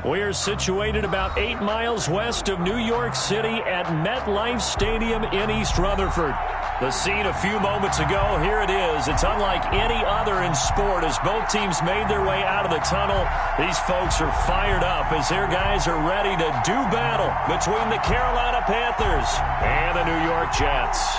We are situated about 8 miles west of New York City at MetLife Stadium in East Rutherford. The scene a few moments ago, here it is. It's unlike any other in sport as both teams made their way out of the tunnel. These folks are fired up as their guys are ready to do battle between the Carolina Panthers and the New York Jets.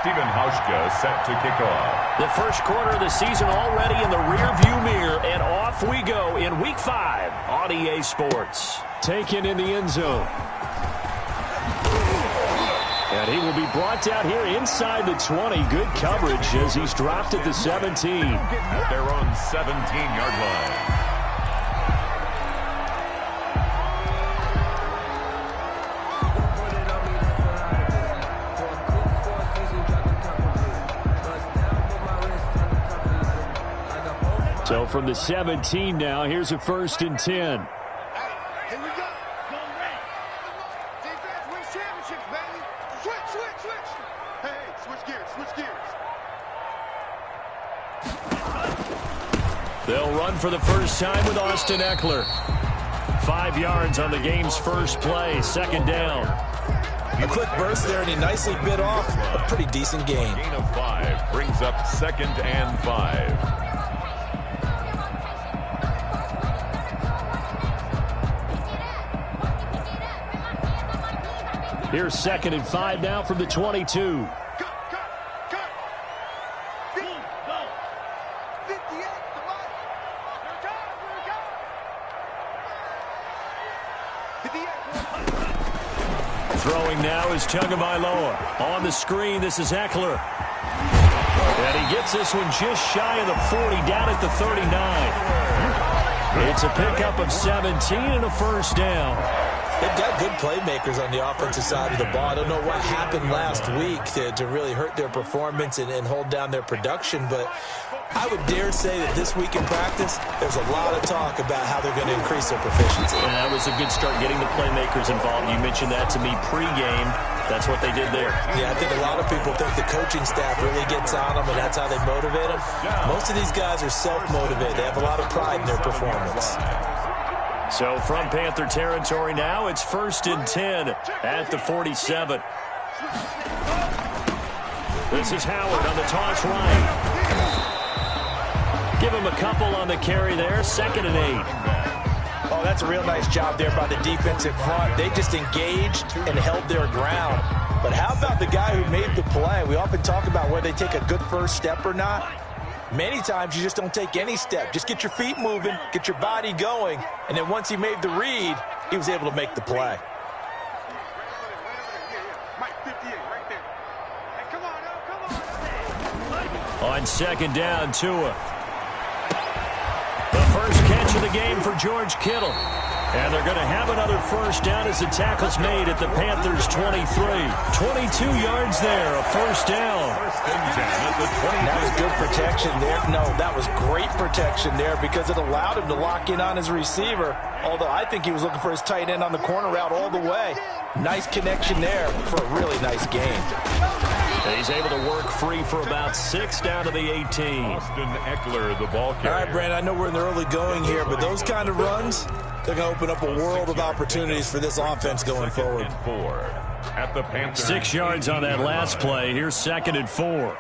Stephen Hauschka set to kick off. The first quarter of the season already in the rearview mirror, and off we go in Week 5 on EA Sports. Taken in the end zone. And he will be brought down here inside the 20. Good coverage as he's dropped at the 17. At their own 17-yard line. So from the 17 now, here's a 1st and 10. Here we go. Defense wins championships, baby. Switch. Hey, switch gears. They'll run for the first time with Austin Eckler. 5 yards on the game's first play, 2nd down. A quick burst there, and he nicely bit off a pretty decent gain. Gain of 5 brings up 2nd and 5. Here's 2nd and 5 now from the 22. Cut. 58, come on. Throwing now is Tagovailoa. On the screen, this is Eckler. And he gets this one just shy of the 40, down at the 39. It's a pickup of 17 and a 1st down. They've got good playmakers on the offensive side of the ball. I don't know what happened last week to really hurt their performance and hold down their production, but I would dare say that this week in practice, there's a lot of talk about how they're going to increase their proficiency. And that was a good start getting the playmakers involved. You mentioned that to me pregame. That's what they did there. Yeah, I think a lot of people think the coaching staff really gets on them, and that's how they motivate them. Most of these guys are self-motivated. They have a lot of pride in their performance. So from Panther territory now, it's 1st and 10 at the 47. This is Howard on the toss right. Give him a couple on the carry there, 2nd and 8. Oh, that's a real nice job there by the defensive front. They just engaged and held their ground. But how about the guy who made the play? We often talk about whether they take a good first step or not. Many times you just don't take any step. Just get your feet moving, get your body going, and then once he made the read, he was able to make the play. On 2nd down, Tua. The first catch of the game for George Kittle. And they're going to have another 1st down as the tackle's made at the Panthers' 23. 22 yards there, a 1st down. That was good protection there. No, that was great protection there because it allowed him to lock in on his receiver. Although I think he was looking for his tight end on the corner route all the way. Nice connection there for a really nice game. He's able to work free for about 6 down to the 18. Austin Eckler, the ball carrier. All right, Brandon, I know we're in the early going here, but those kind of runs, they're going to open up a world of opportunities for this offense going forward. 4 at the Panthers. 6 yards on that last play. Here's 2nd and 4.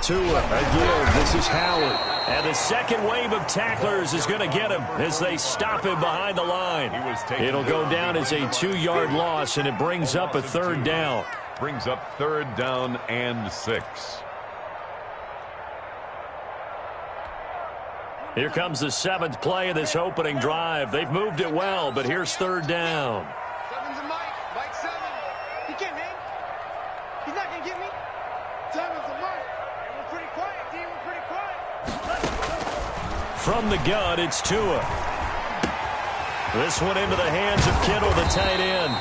Tua again. This is Howard. And the second wave of tacklers is going to get him as they stop him behind the line. It'll go down as a 2-yard loss, and it brings up a 3rd down. Brings up 3rd down and 6. Here comes the 7th play of this opening drive. They've moved it well, but here's 3rd down. 7's a Mike 7. He can't hang. He's not going to get me. 7's a Mike. We're pretty quiet, D. We're pretty quiet. From the gun, it's Tua. This one into the hands of Kittle, the tight end.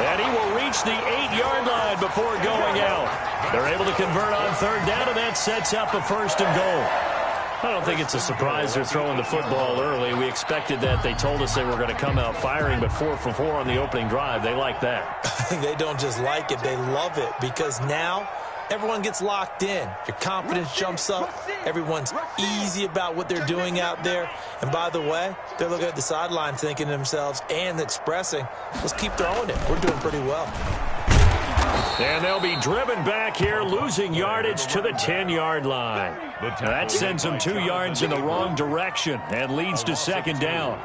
And he will reach the 8-yard line before going out. They're able to convert on 3rd down, and that sets up a 1st and goal. I don't think it's a surprise they're throwing the football early. We expected that. They told us they were going to come out firing, but 4 for 4 on the opening drive. They like that. They don't just like it, they love it, because now everyone gets locked in. Your confidence jumps up. Everyone's easy about what they're doing out there. And by the way, they're looking at the sideline thinking to themselves and expressing, let's keep throwing it. We're doing pretty well. And they'll be driven back here, losing yardage to the 10-yard line. That sends them 2 yards in the wrong direction and leads to second down.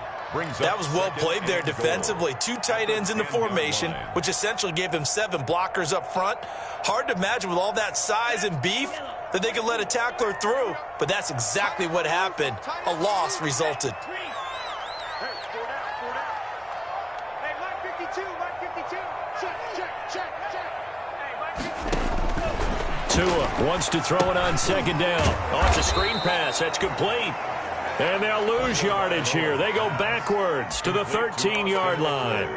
That was well played there defensively. 2 tight ends in the formation, which essentially gave them 7 blockers up front. Hard to imagine with all that size and beef that they could let a tackler through, but that's exactly what happened. A loss resulted. Tua wants to throw it on second down. Oh, it's a screen pass. That's complete. And they'll lose yardage here. They go backwards to the 13-yard line.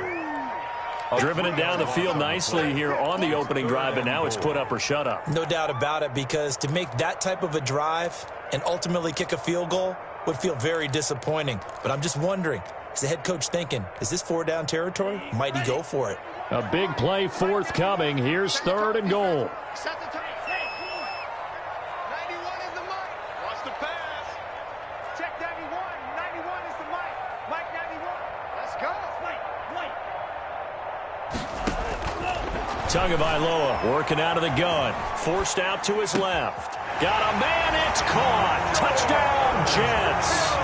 Driven it down the field nicely here on the opening drive, but now it's put up or shut up. No doubt about it, because to make that type of a drive and ultimately kick a field goal would feel very disappointing. But I'm just wondering, is the head coach thinking, is this 4-down territory? Might he go for it? A big play forthcoming. Here's 3rd and goal. Set the time. 91 is the mic. Watch the pass. Check 91. 91 is the mic. Mike 91. Let's go. Tagovailoa working out of the gun. Forced out to his left. Got a man. It's caught. Touchdown, Jets.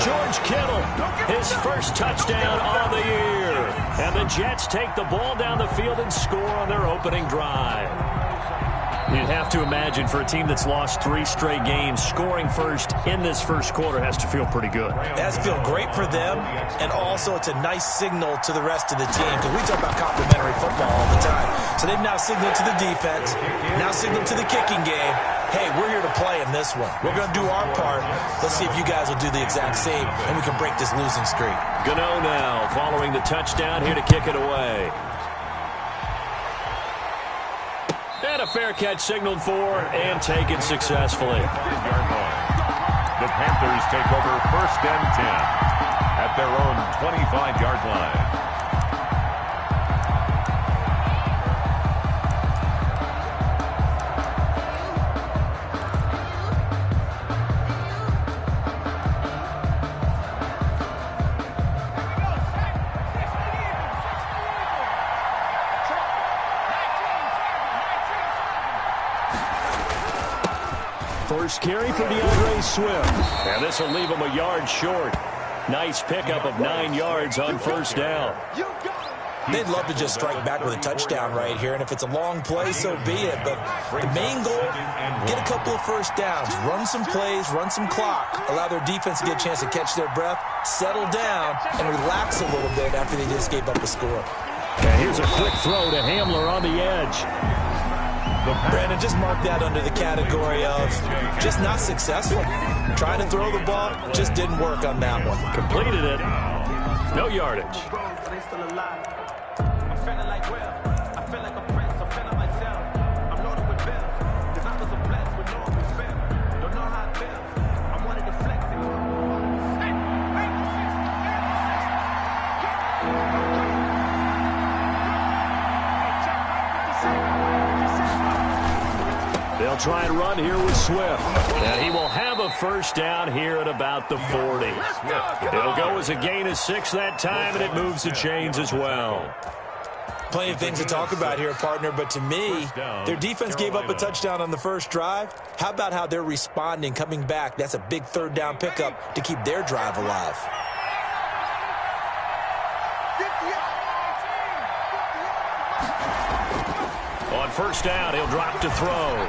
George Kittle, his first touchdown of the year. And the Jets take the ball down the field and score on their opening drive. You'd have to imagine for a team that's lost 3 straight games, scoring first in this first quarter has to feel pretty good. It has to feel great for them, and also it's a nice signal to the rest of the team, because we talk about complementary football all the time. So they've now signaled to the defense, now signaled to the kicking game, hey, we're here to play in this one. We're going to do our part. Let's see if you guys will do the exact same, and we can break this losing streak. Gano now following the touchdown, here to kick it away. And a fair catch signaled for and taken successfully. The Panthers take over 1st and 10 at their own 25-yard line. First carry for DeAndre Swift. And this will leave him a yard short. Nice pickup of 9 yards on 1st down. They'd love to just strike back with a touchdown right here, and if it's a long play, so be it. But the main goal, get a couple of first downs, run some plays, run some clock, allow their defense to get a chance to catch their breath, settle down, and relax a little bit after they just gave up a score. And here's a quick throw to Hamler on the edge. Brandon, just mark that under the category of just not successful. Trying to throw the ball, just didn't work on that one. Completed it. No yardage. They'll try and run here with Swift. And he will have a first down here at about the 40. It'll go as a gain of 6 that time, and it moves the chains as well. Plenty of things to talk about here, partner, but to me, their defense gave up a touchdown on the first drive. How about how they're responding, coming back? That's a big 3rd down pickup to keep their drive alive. On 1st down, he'll drop to throw.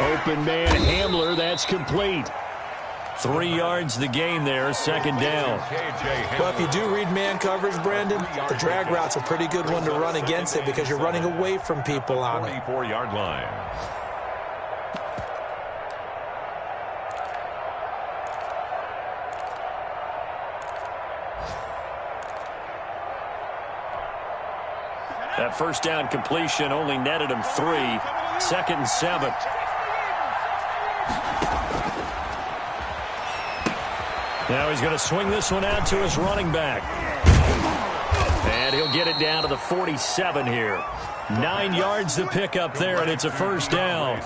Open man Hamler, that's complete. 3 yards the gain there, 2nd down. Well, if you do read man coverage, Brandon, the drag route's a pretty good one to run against it because you're running away from people on it. 24-yard line. That 1st down completion only netted him 3. 2nd and 7. Now he's going to swing this one out to his running back. And he'll get it down to the 47 here. 9 yards to pick up there, and it's a first down.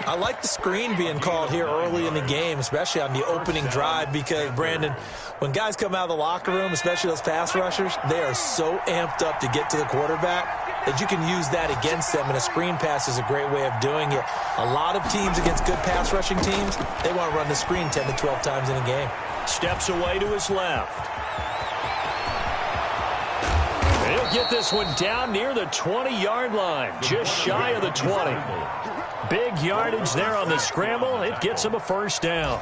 I like the screen being called here early in the game, especially on the opening drive, because, Brandon, when guys come out of the locker room, especially those pass rushers, they are so amped up to get to the quarterback that you can use that against them, and a screen pass is a great way of doing it. A lot of teams against good pass rushing teams, they want to run the screen 10 to 12 times in a game. Steps away to his left. He'll get this one down near the 20-yard line, just shy of the 20. Big yardage there on the scramble. It gets him a first down.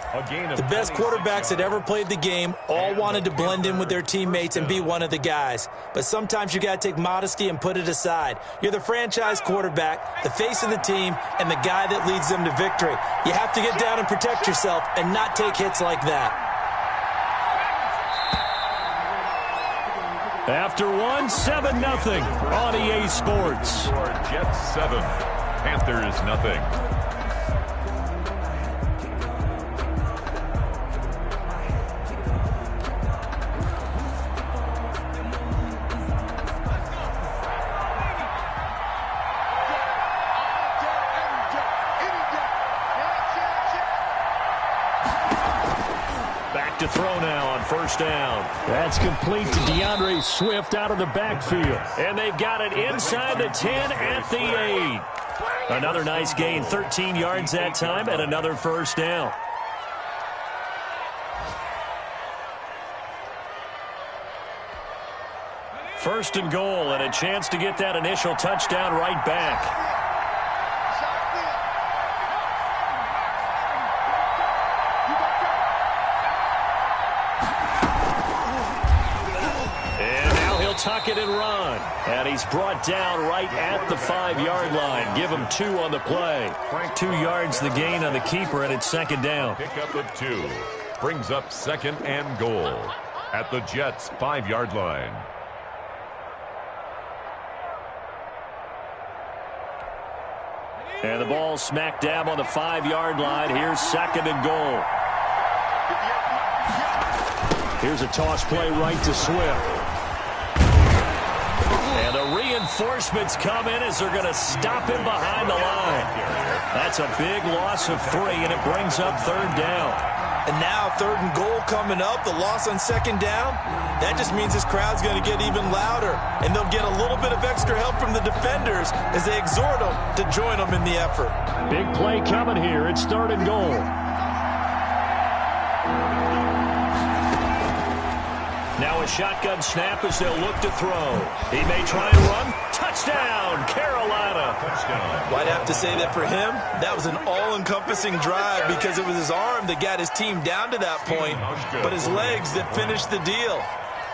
The best quarterbacks that ever played the game all wanted to blend in with their teammates and be one of the guys. But sometimes you got to take modesty and put it aside. You're the franchise quarterback, the face of the team, and the guy that leads them to victory. You have to get down and protect yourself and not take hits like that. After 7-0 on EA Sports. Jets 7, Panthers nothing. To throw now on first down. That's complete to DeAndre Swift out of the backfield. And they've got it inside the 10 at the 8. Another nice gain, 13 yards that time, and another first down. First and goal, and a chance to get that initial touchdown right back. Tuck it and run. And he's brought down right at the 5-yard line. Give him 2 on the play. 2 yards the gain on the keeper, and it's second down. Pick up of 2. Brings up second and goal at the Jets' 5-yard line. And the ball smack dab on the 5-yard line. Here's second and goal. Here's a toss play right to Swift. And the reinforcements come in as they're going to stop him behind the line. That's a big loss of 3, and it brings up third down. And now third and goal coming up, the loss on second down. That just means this crowd's going to get even louder, and they'll get a little bit of extra help from the defenders as they exhort them to join them in the effort. Big play coming here. It's third and goal. Now a shotgun snap as they'll look to throw. He may try and run. Touchdown, Carolina. Touchdown. Well, I'd have to say that for him, that was an all-encompassing drive because it was his arm that got his team down to that point, but his legs that finished the deal.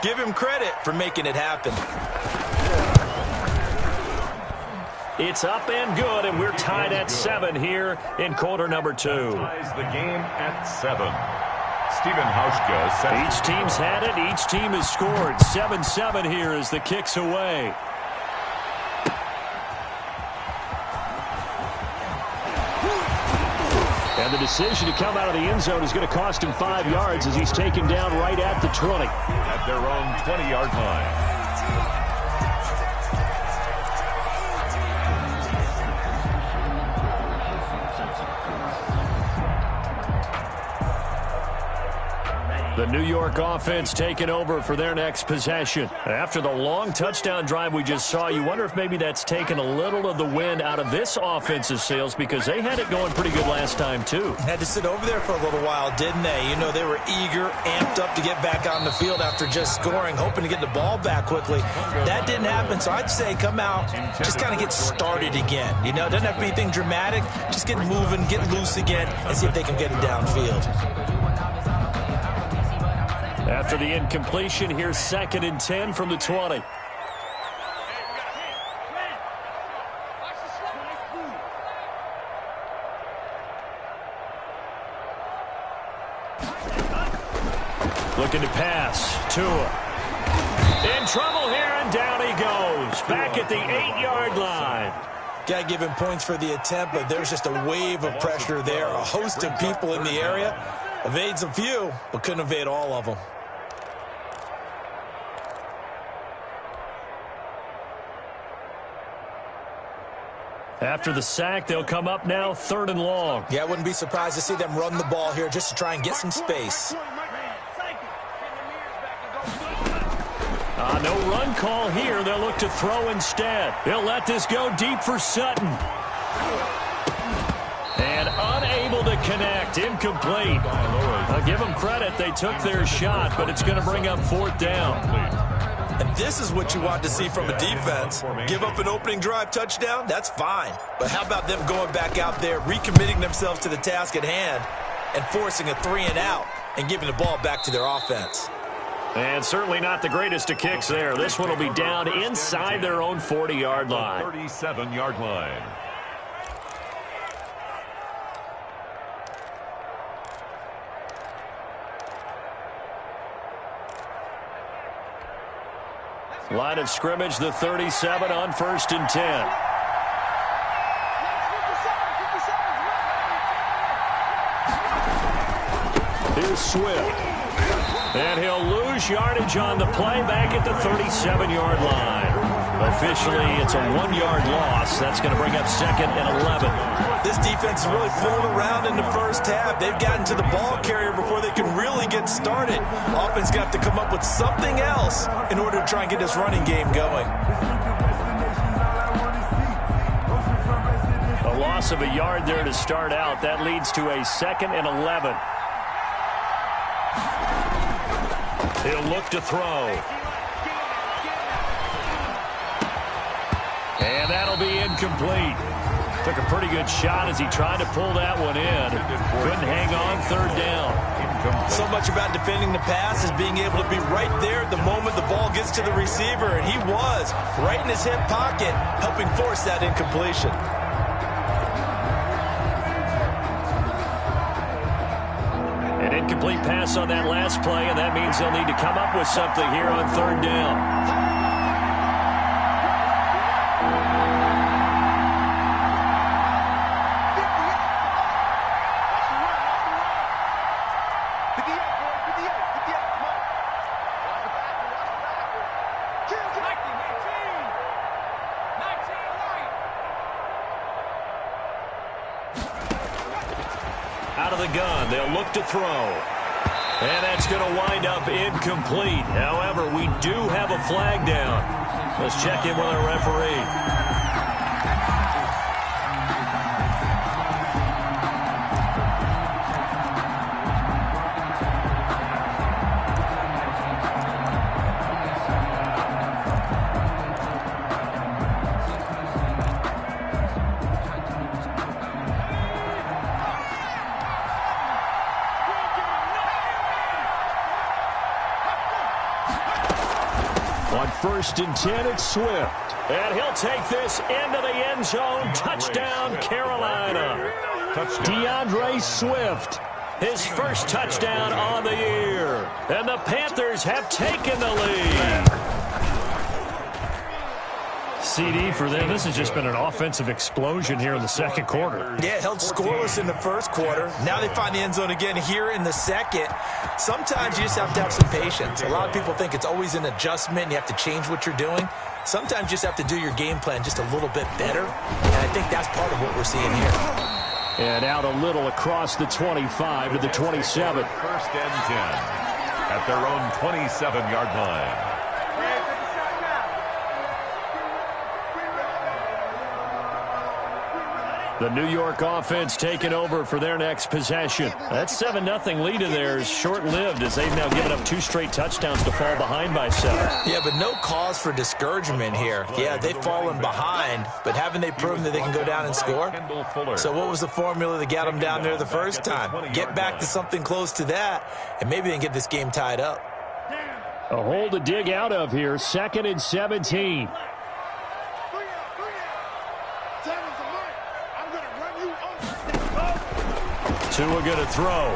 Give him credit for making it happen. It's up and good, and we're tied at 7 here in quarter number 2. Ties the game at 7. Stephen Hauschka set. Each team's had it. Each team has scored. 7-7 here as the kick's away. And the decision to come out of the end zone is going to cost him 5 yards as he's taken down right at the 20. At their own 20-yard line. The New York offense taking over for their next possession. After the long touchdown drive we just saw, you wonder if maybe that's taken a little of the wind out of this offensive sails because they had it going pretty good last time, too. Had to sit over there for a little while, didn't they? You know, they were eager, amped up to get back on the field after just scoring, hoping to get the ball back quickly. That didn't happen, so I'd say come out, just kind of get started again. You know, it doesn't have to be anything dramatic. Just get moving, get loose again, and see if they can get it downfield. After the incompletion, here's second and 10 from the 20. Looking to pass. Tua. In trouble here, and down he goes. Back at the 8-yard line. Got to give him points for the attempt, but there's just a wave of pressure there. A host of people in the area. Evades a few, but couldn't evade all of them. After the sack, they'll come up now 3rd and long. Yeah, I wouldn't be surprised to see them run the ball here just to try and get some space. No run call here. They'll look to throw instead. He'll let this go deep for Sutton. And unable to connect. Incomplete. I'll give them credit. They took their shot, but it's going to bring up 4th down. And this is what you want to see from a defense. Give up an opening drive touchdown, that's fine. But how about them going back out there, recommitting themselves to the task at hand, and forcing a 3 and out, and giving the ball back to their offense. And certainly not the greatest of kicks there. This one will be down inside their own 40-yard line. 37-yard line. Line of scrimmage, the 37 on 1st and 10. Here's Swift. And he'll lose yardage on the play back at the 37-yard line. Officially, it's a 1-yard loss. That's going to bring up 2nd and 11. This defense is really fooling around in the first half. They've gotten to the ball carrier before they can really get started. Offense going to have to come up with something else in order to try and get this running game going. A loss of a yard there to start out. That leads to a 2nd and 11. He'll look to throw. And that'll be incomplete. Took a pretty good shot as he tried to pull that one in. Couldn't hang on 3rd down. So much about defending the pass is being able to be right there at the moment the ball gets to the receiver, and he was right in his hip pocket, helping force that incompletion. An incomplete pass on that last play, and that means they'll need to come up with something here on 3rd down. Out of the gun, they'll look to throw. And that's going to wind up incomplete. However, we do have a flag down. Let's check in with our referee. On 1st and 10, it's Swift. And he'll take this into the end zone. Touchdown, Carolina. DeAndre Swift, his first touchdown on the year. And the Panthers have taken the lead. CD for them. This has just been an offensive explosion here in the 2nd quarter. Yeah, held scoreless in the 1st quarter. Now they find the end zone again here in the 2nd. Sometimes you just have to have some patience. A lot of people think it's always an adjustment. You have to change what you're doing. Sometimes you just have to do your game plan just a little bit better. And I think that's part of what we're seeing here. And out a little across the 25 to the 27. 1st and 10 at their own 27-yard line. The New York offense taking over for their next possession. That 7-0 lead of theirs short-lived as they've now given up 2 straight touchdowns to fall behind by 7. Yeah, but no cause for discouragement here. Yeah, they've fallen behind, but haven't they proven that they can go down and score? So what was the formula that got them down there the first time? Get back to something close to that, and maybe they can get this game tied up. A hole to dig out of here. 2nd and 17. Tua going to throw.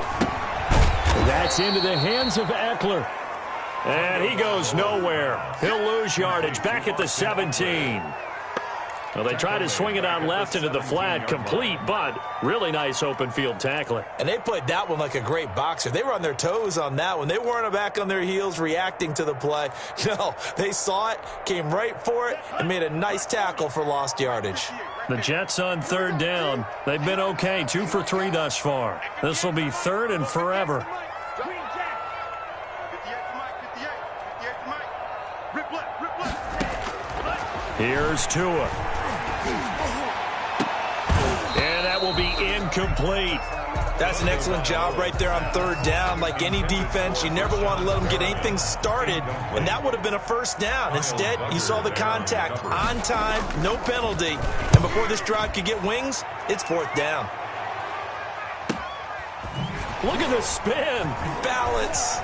That's into the hands of Eckler. And he goes nowhere. He'll lose yardage back at the 17. Well, they tried to swing it on left into the flat, complete, but really nice open field tackling. And they played that one like a great boxer. They were on their toes on that one. They weren't back on their heels reacting to the play. No, they saw it, came right for it, and made a nice tackle for lost yardage. The Jets on third down. They've been okay, 2 for 3 thus far. This will be third and forever. Here's Tua. And that will be incomplete. That's an excellent job right there on third down. Like any defense, you never want to let them get anything started, and that would have been a first down. Instead, you saw the contact on time, no penalty, and before this drive could get wings, it's fourth down. Look at the spin. Balance.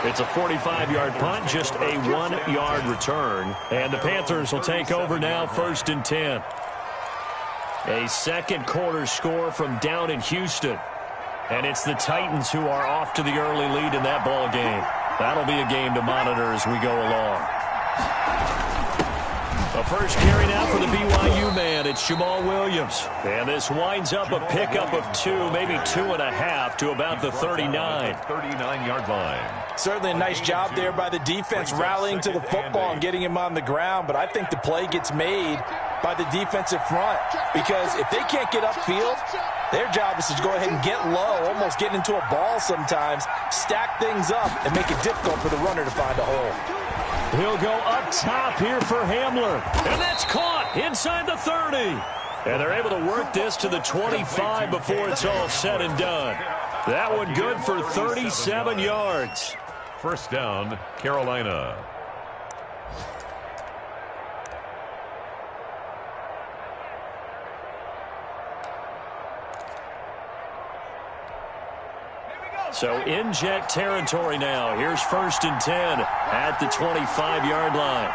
It's a 45-yard punt, just a 1-yard return. And the Panthers will take over now, 1st and 10. A second quarter score from down in Houston. And it's the Titans who are off to the early lead in that ball game. That'll be a game to monitor as we go along. The first carry now for the BYU man. It's Jamal Williams. And this winds up a pickup of 2, maybe 2.5 to about the 39. 39-yard line. Certainly a nice job there by the defense rallying to the football and getting him on the ground. But I think the play gets made by the defensive front, because if they can't get upfield, their job is to go ahead and get low, almost get into a ball sometimes, stack things up, and make it difficult for the runner to find a hole. He'll go up top here for Hamler. And that's caught inside the 30. And they're able to work this to the 25 before it's all said and done. That one good for 37 yards. First down, Carolina. So in Jet territory now. Here's 1st and 10 at the 25-yard line.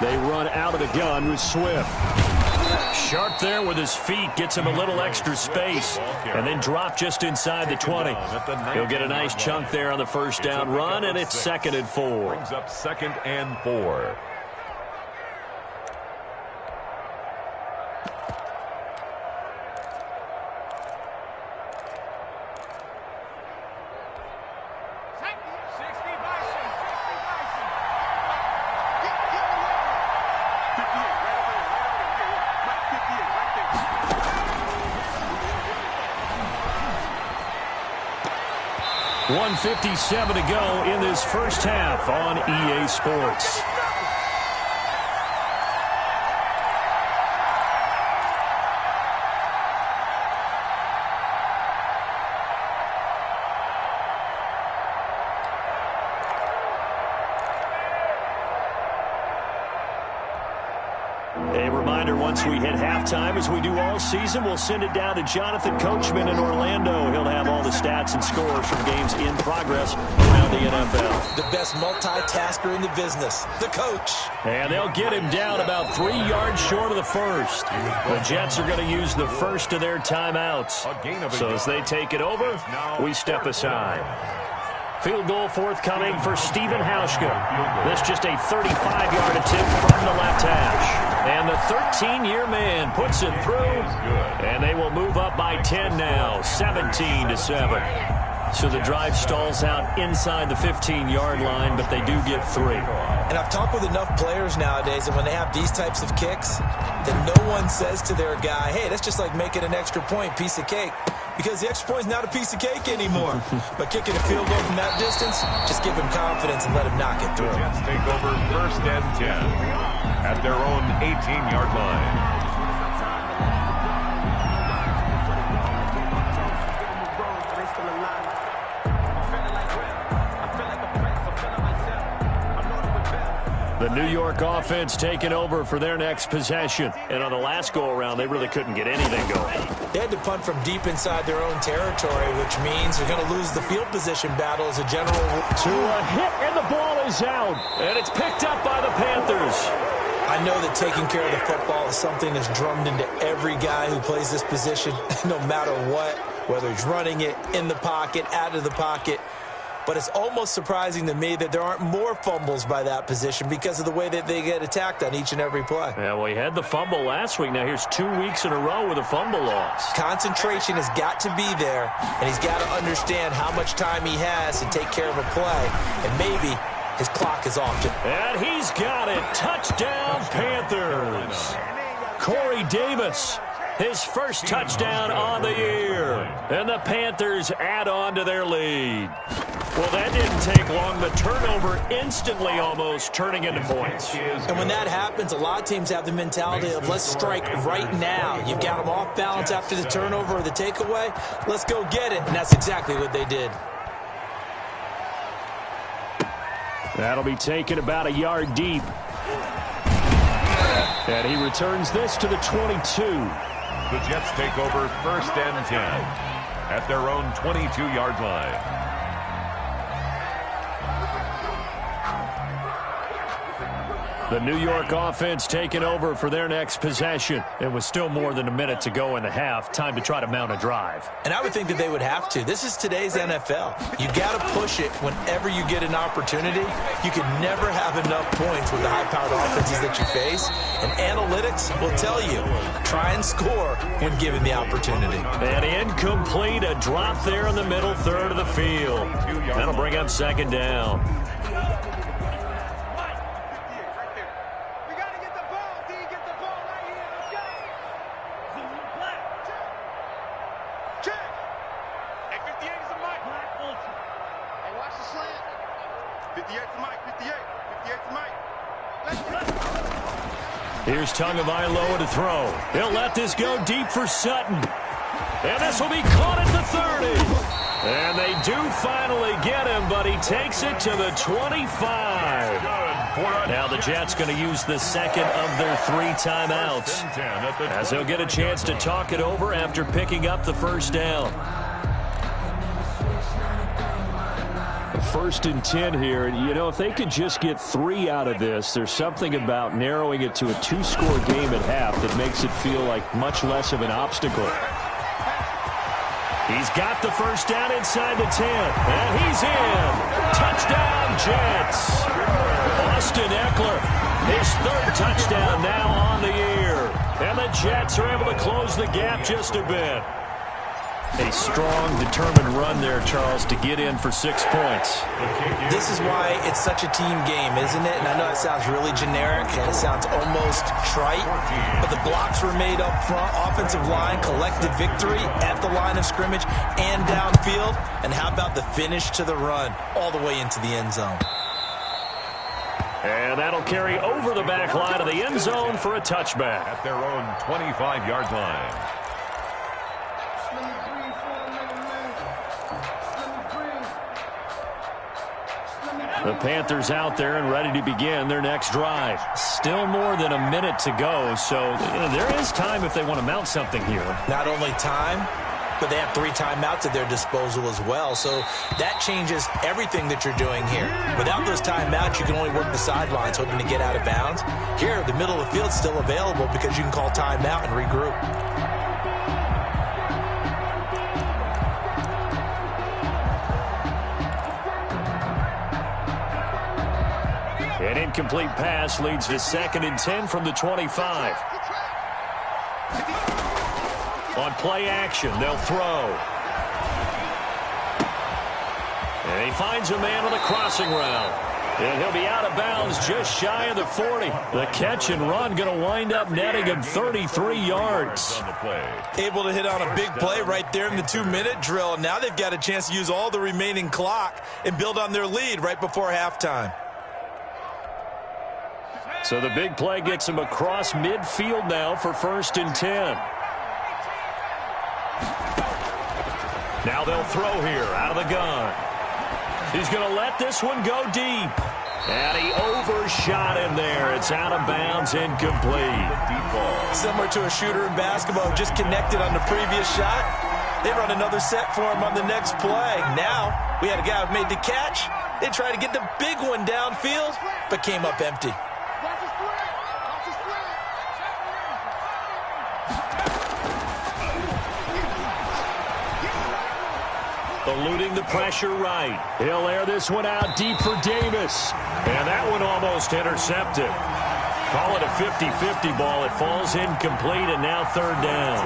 They run out of the gun with Swift. Sharp there with his feet, gets him a little extra space, and then drop just inside the 20. He'll get a nice chunk there on the first down run, and it's 2nd and 4. Brings up 2nd and 4. .57 to go in this first half on EA Sports. A reminder, once we hit halftime, as we do all season, we'll send it down to Jonathan Coachman in Orlando. He'll have all the stats and scores from games in progress around the NFL. The best multitasker in the business, the coach. And they'll get him down about 3 yards short of the first. The Jets are going to use the first of their timeouts. So as they take it over, we step aside. Field goal forthcoming for Stephen Hauschka. This just a 35-yard attempt from the left hash. And the 13-year man puts it through. And they will move up by 10 now, 17-7. So the drive stalls out inside the 15-yard line, but they do get 3. And I've talked with enough players nowadays, and when they have these types of kicks, then no one says to their guy, hey, that's just like making an extra point, piece of cake. Because the extra point is not a piece of cake anymore. But kicking a field goal from that distance, just give him confidence and let him knock it through. The Jets take over 1st and 10 at their own 18-yard line. The New York offense taking over for their next possession. And on the last go-around, they really couldn't get anything going. They had to punt from deep inside their own territory, which means they're going to lose the field position battle as a general. To a hit, and the ball is out. And it's picked up by the Panthers. I know that taking care of the football is something that's drummed into every guy who plays this position, no matter what, whether he's running it, in the pocket, out of the pocket. but it's almost surprising to me that there aren't more fumbles by that position because of the way that they get attacked on each and every play. Yeah, well, he had the fumble last week. Now here's 2 weeks in a row with a fumble loss. Concentration has got to be there, and he's got to understand how much time he has to take care of a play, and maybe his clock is off. And he's got it. Touchdown, Panthers. Corey Davis, his first touchdown on the year. And the Panthers add on to their lead. Well, that didn't take long. The turnover instantly almost turning into points. And when that happens, a lot of teams have the mentality of let's strike right now. You've got them off balance after the turnover or the takeaway. Let's go get it. And that's exactly what they did. That'll be taken about a yard deep. And he returns this to the 22. The Jets take over 1st and 10 at their own 22-yard line. The New York offense taking over for their next possession. It was still more than a minute to go in the half. Time to try to mount a drive. And I would think that they would have to. This is today's NFL. You got to push it whenever you get an opportunity. You can never have enough points with the high-powered offenses that you face. And analytics will tell you, try and score when given the opportunity. And incomplete, a drop there in the middle third of the field. That'll bring up 2nd down. Here's Tagovailoa to throw. He'll let this go deep for Sutton. And this will be caught at the 30. And they do finally get him, but he takes it to the 25. Now the Jets going to use the second of their 3 timeouts, as they'll get a chance to talk it over after picking up the 1st down. 1st and 10 here. You know, if they could just get 3 out of this, there's something about narrowing it to a 2-score game at half that makes it feel like much less of an obstacle. He's got the 1st down inside the 10. And he's in. Touchdown, Jets. Austin Eckler, his 3rd touchdown now on the year. And the Jets are able to close the gap just a bit. A strong, determined run there, Charles, to get in for 6 points. This is why it's such a team game, isn't it? And I know it sounds really generic and it sounds almost trite, but the blocks were made up front, offensive line, collective victory at the line of scrimmage and downfield. And how about the finish to the run all the way into the end zone? And that'll carry over the back line of the end zone for a touchback. At their own 25-yard line. The Panthers out there and ready to begin their next drive. Still more than a minute to go, so there is time if they want to mount something here. Not only time, but they have 3 timeouts at their disposal as well, so that changes everything that you're doing here. Without those timeouts, you can only work the sidelines hoping to get out of bounds. Here, the middle of the field's still available because you can call timeout and regroup. An incomplete pass leads to 2nd and 10 from the 25. On play action, they'll throw. And he finds a man on the crossing route. And he'll be out of bounds just shy of the 40. The catch and run going to wind up netting him 33 yards. Able to hit on a big play right there in the 2-minute drill. Now they've got a chance to use all the remaining clock and build on their lead right before halftime. So the big play gets him across midfield now for 1st and 10. Now they'll throw here out of the gun. He's going to let this one go deep. And he overshot him there. It's out of bounds, incomplete. Deep ball. Similar to a shooter in basketball, just connected on the previous shot. They run another set for him on the next play. Now, we had a guy who made the catch. They tried to get the big one downfield, but came up empty. eluding the pressure right. He'll air this one out deep for Davis. And that one almost intercepted. Call it a 50-50 ball. It falls incomplete, and now third down.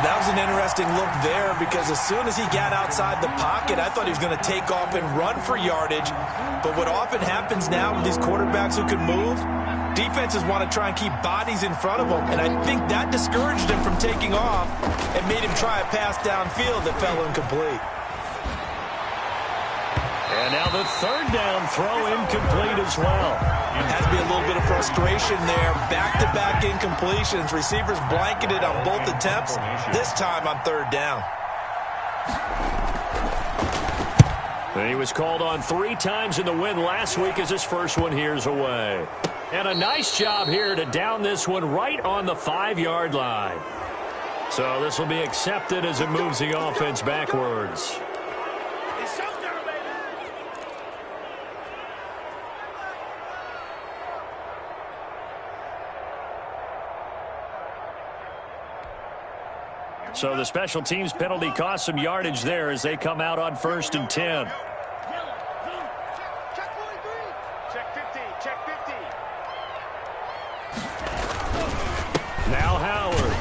That was an interesting look there because as soon as he got outside the pocket, I thought he was going to take off and run for yardage. But what often happens now with these quarterbacks who can move, defenses want to try and keep bodies in front of them, and I think that discouraged him from taking off and made him try a pass downfield that fell incomplete. And now the third down throw incomplete as well. Has to be a little bit of frustration there. Back-to-back incompletions. Receivers blanketed on both attempts, this time on third down. And he was called on 3 times in the win last week as his first one here's away. And a nice job here to down this one right on the 5-yard line. So this will be accepted as it moves the offense backwards. So the special teams penalty cost some yardage there as they come out on 1st and 10. Now Howard.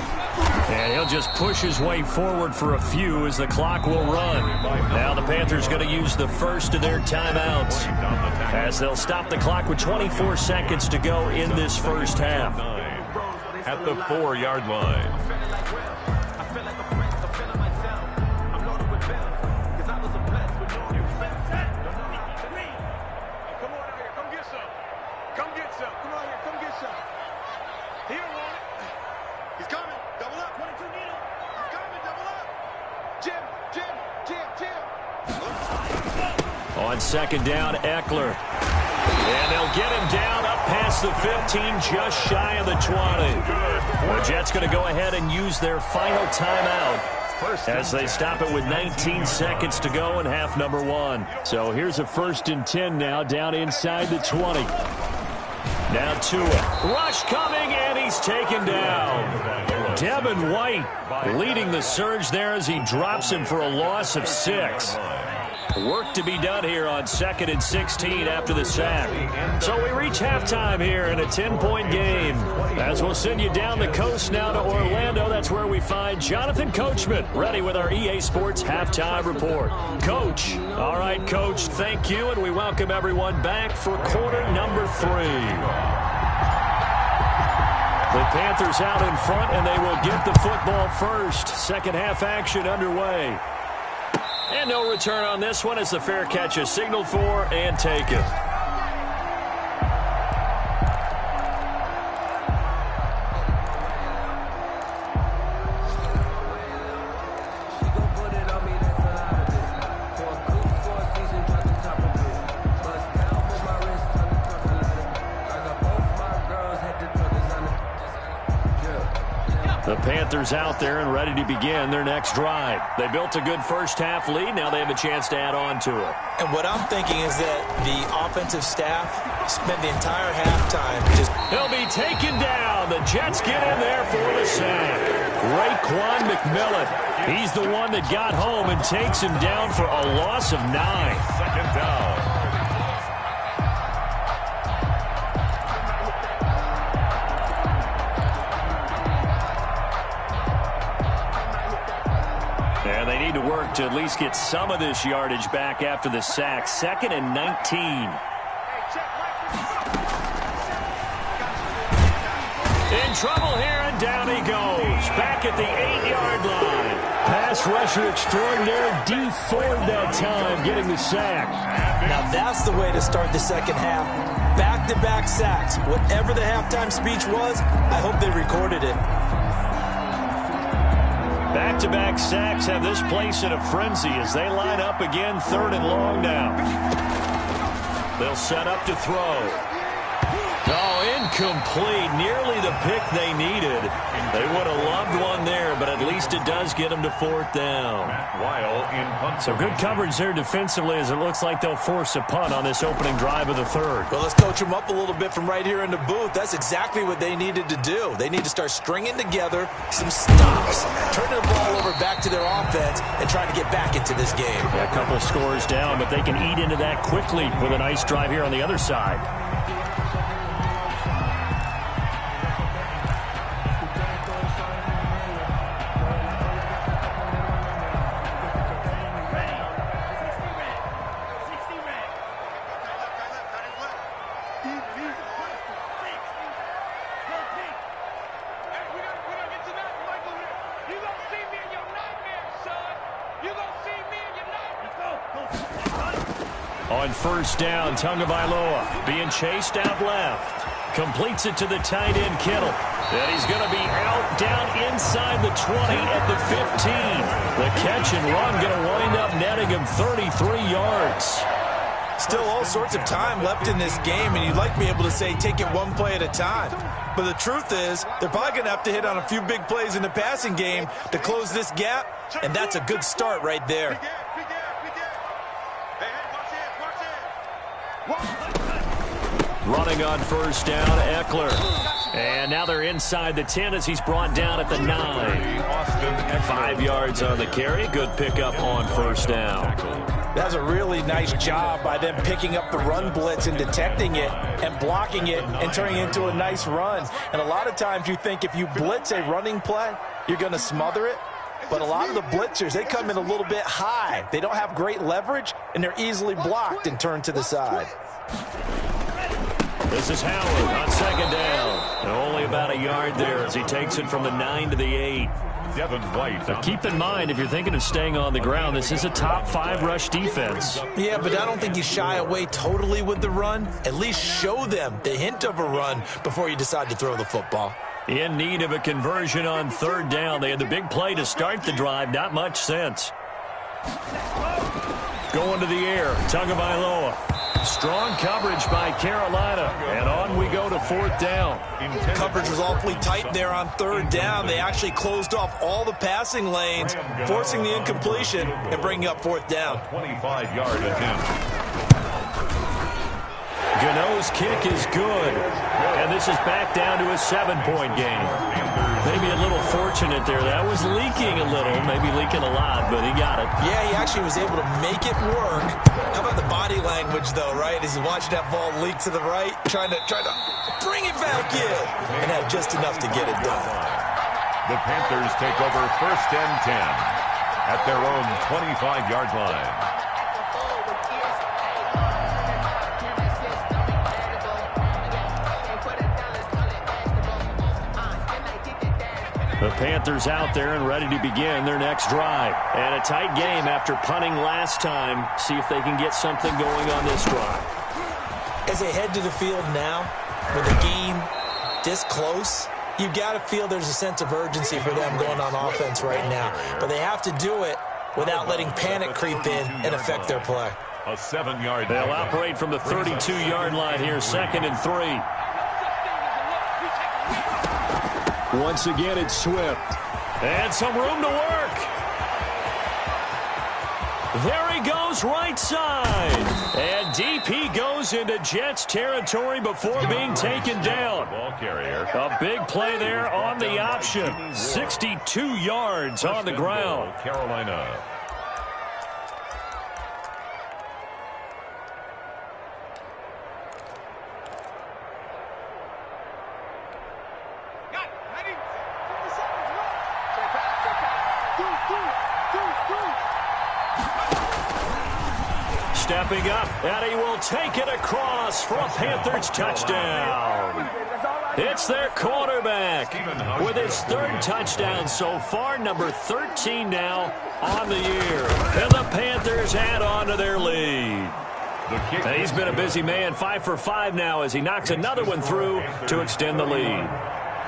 And he'll just push his way forward for a few as the clock will run. Now the Panthers going to use the first of their timeouts as they'll stop the clock with 24 seconds to go in this first half. At the 4-yard line. On second down, Eckler. And they'll get him down up past the 15, just shy of the 20. The Jets going to go ahead and use their final timeout as they stop it with 19 seconds to go in half number 1. So here's a 1st and 10 now down inside the 20. Now Tua. Rush coming, and he's taken down. Devin White leading the surge there as he drops him for a loss of 6. Work to be done here on 2nd and 16 after the sack. So we reach halftime here in a 10-point game. As we'll send you down the coast now to Orlando, that's where we find Jonathan Coachman, ready with our EA Sports Halftime Report. Coach. All right, Coach, thank you, and we welcome everyone back for quarter number 3. The Panthers out in front, and they will get the football first. Second half action underway. And no return on this one as the fair catch is signaled for and taken. The Panthers out there and ready to begin their next drive. They built a good first half lead. Now they have a chance to add on to it. And what I'm thinking is that the offensive staff spent the entire halftime just... He'll be taken down. The Jets get in there for the sack. Raekwon McMillan. He's the one that got home and takes him down for a loss of 9. Second down. And they need to work to at least get some of this yardage back after the sack. 2nd and 19. In trouble here, and down he goes. Back at the 8-yard line. Pass rusher extraordinaire, D Ford that time, getting the sack. Now that's the way to start the second half. Back-to-back sacks. Whatever the halftime speech was, I hope they recorded it. Back-to-back sacks have this place in a frenzy as they line up again, 3rd and long now. They'll set up to throw. Oh, Incomplete. Nearly the pick they needed. They would have loved one there, but at least it does get them to 4th down. So good coverage there defensively, as it looks like they'll force a punt on this opening drive of the 3rd. Well, let's coach them up a little bit from right here in the booth. That's exactly what they needed to do. They need to start stringing together some stops, turning the ball over back to their offense, and trying to get back into this game. Yeah, a couple of scores down, but they can eat into that quickly with a nice drive here on the other side. On 1st down, Tagovailoa being chased out left. Completes it to the tight end, Kittle. And he's going to be out down inside the 20 at the 15. The catch and run going to wind up netting him 33 yards. Still all sorts of time left in this game, and you'd like to be able to say take it one play at a time. But the truth is, they're probably going to have to hit on a few big plays in the passing game to close this gap, and that's a good start right there. Running on 1st down, Eckler. And now they're inside the 10 as he's brought down at the 9. 5 yards on the carry. Good pickup on 1st down. That's a really nice job by them picking up the run blitz and detecting it and blocking it and turning it into a nice run. And a lot of times you think if you blitz a running play, you're going to smother it. But a lot of the blitzers, they come in a little bit high. They don't have great leverage, and they're easily blocked and turned to the side. This is Howard on 2nd down. And only about a yard there as he takes it from the 9 to the 8. Devin White. But keep in mind, if you're thinking of staying on the ground, this is a top 5 rush defense. Yeah, but I don't think you shy away totally with the run. At least show them the hint of a run before you decide to throw the football. In need of a conversion on 3rd down. They had the big play to start the drive. Not much sense. Going to the air. Tagovailoa. Strong coverage by Carolina. And on we go to 4th down. Coverage was awfully tight there on 3rd down. They actually closed off all the passing lanes, forcing the incompletion and bringing up 4th down. 25-yard attempt. Gano's kick is good. And this is back down to a 7-point game. Maybe a little fortunate there. That was leaking a little, maybe leaking a lot, but he got it. Yeah, he actually was able to make it work. How about the body language, though, right? As he watched that ball leak to the right, trying to bring it back in, and had just enough to get it done. The Panthers take over 1st and 10 at their own 25-yard line. The Panthers out there and ready to begin their next drive. And a tight game after punting last time. See if they can get something going on this drive. As they head to the field now, with the game this close, you've got to feel there's a sense of urgency for them going on offense right now. But they have to do it without letting panic creep in and affect their play. A 7-yard. They'll operate from the 32-yard line here, 2nd and 3. Once again, it's Swift. And some room to work. There he goes, right side. And deep he goes into Jets territory before being taken down. Ball carrier. A big play there on the option. 62 yards on the ground. Carolina. Stepping up, and he will take it across for a Panthers touchdown. It's their quarterback with his 3rd touchdown so far, number 13 now on the year. And the Panthers add on to their lead. And he's been a busy man, 5 for 5 now as he knocks another one through to extend the lead.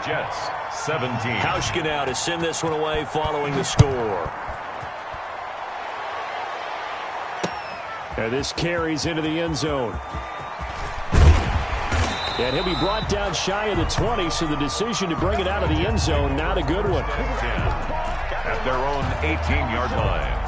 Jets 17. Hauschka now to send this one away following the score. And this carries into the end zone. And he'll be brought down shy of the 20, so the decision to bring it out of the end zone, not a good one. 10 at their own 18-yard line.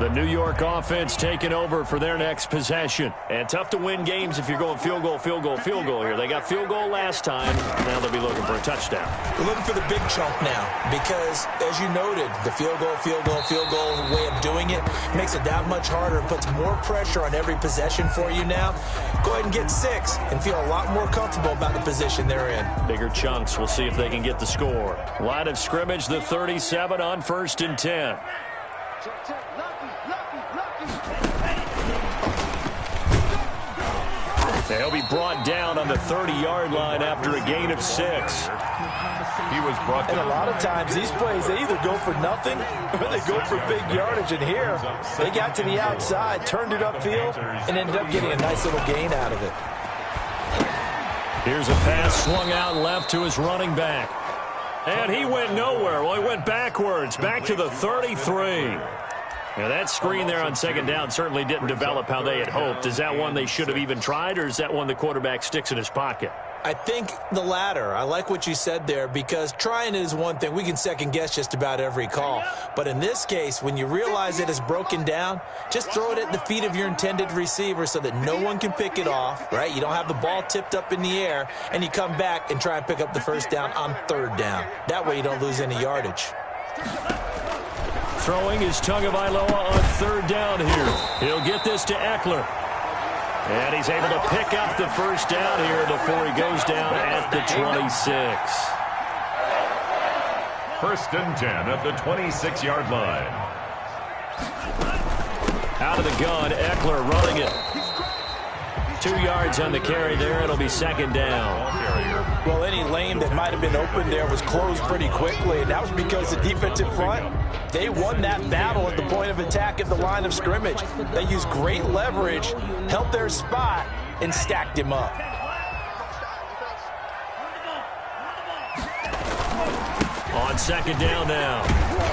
The New York offense taking over for their next possession. And tough to win games if you're going field goal, field goal, field goal here. They got field goal last time. Now they'll be looking for a touchdown. We're looking for the big chunk now because, as you noted, the field goal way of doing it makes it that much harder. It puts more pressure on every possession for you now. Go ahead and get 6 and feel a lot more comfortable about the position they're in. Bigger chunks. We'll see if they can get the score. Line of scrimmage, the 37 on 1st and 10. He'll be brought down on the 30-yard line after a gain of 6. He was brought down. And a lot of times these plays, they either go for nothing or they go for big yardage. And here, they got to the outside, turned it upfield, and ended up getting a nice little gain out of it. Here's a pass swung out left to his running back. And he went nowhere. Well, he went backwards, back to the 33. Now, that screen there on 2nd down certainly didn't develop how they had hoped. Is that one they should have even tried, or is that one the quarterback sticks in his pocket? I think the latter. I like what you said there because trying is one thing. We can second-guess just about every call. But in this case, when you realize it is broken down, just throw it at the feet of your intended receiver so that no one can pick it off, right? You don't have the ball tipped up in the air, and you come back and try and pick up the 1st down on 3rd down. That way you don't lose any yardage. Throwing is Tagovailoa on 3rd down here. He'll get this to Eckler. And he's able to pick up the 1st down here before he goes down at the 26. 1st and 10 at the 26-yard line. Out of the gun, Eckler running it. 2 yards on the carry there. It'll be 2nd down. Well, any lane that might have been open there was closed pretty quickly, and that was because the defensive front, they won that battle at the point of attack at the line of scrimmage. They used great leverage, held their spot, and stacked him up. On 2nd down now,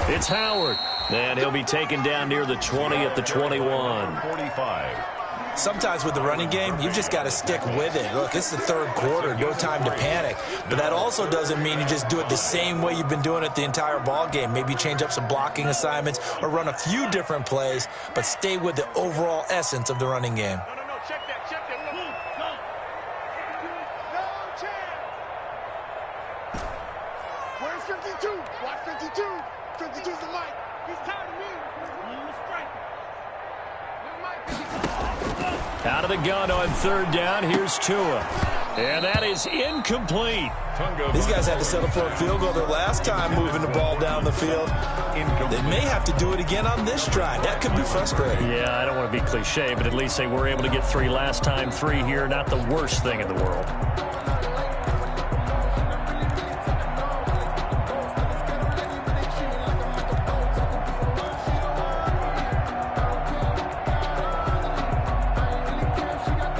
it's Howard. And he'll be taken down near the 20 at the 21. 45. Sometimes with the running game, you've just got to stick with it. Look, it's the 3rd quarter, no time to panic. But that also doesn't mean you just do it the same way you've been doing it the entire ball game. Maybe change up some blocking assignments or run a few different plays, but stay with the overall essence of the running game. No, check that. No chance. Where's 52? Watch 52. 52's the mic. He's tired of me. Out of the gun on 3rd down. Here's Tua. And that is incomplete. These guys had to settle for a field goal their last time moving the ball down the field. They may have to do it again on this drive. That could be frustrating. Yeah, I don't want to be cliche, but at least they were able to get 3 last time. 3 here, not the worst thing in the world.